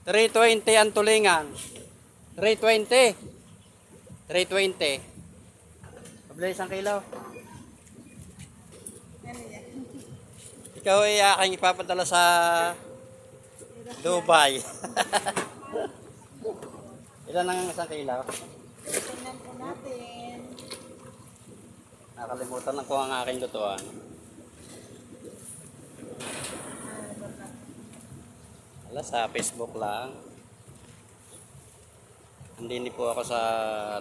320 ang tulingan. 320. 320. Pabili isang kilo. Ikaw ay aking ipapadala sa Dubai. Ilan ang isang kilo? Tingnan po natin. Nakalimutan lang ko ang aking lutuan. Wala, sa Facebook lang. Hindi po ako sa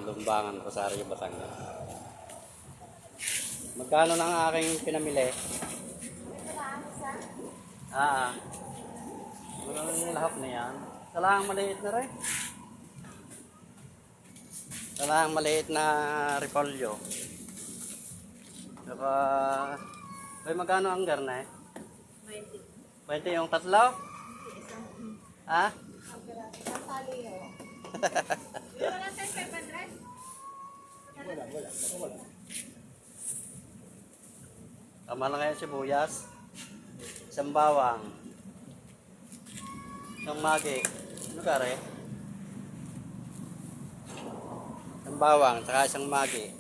Lumbangan, Rosario, Batangas. Magkano na ang aking pinamili? Walang lahap na yan. Salahang maliit na rin. Salahang maliit na repolyo. Saka, ay magkano ang garne? 20. 20 yung tatlo? Ha? Ang tali yun. Wala tayong 500? Wala. Tama lang ngayon sibuyas. Isang bawang. Isang magi. Ano ka rin? Isang bawang, saka isang magi.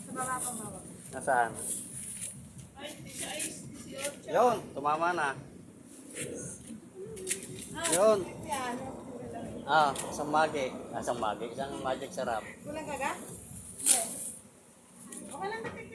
Sa baba pa mawag. Nasaan? Yun, tumama na. Yun. Isang magi. Isang magi. Isang magic sarap. Kulang kaga? Okay lang natin.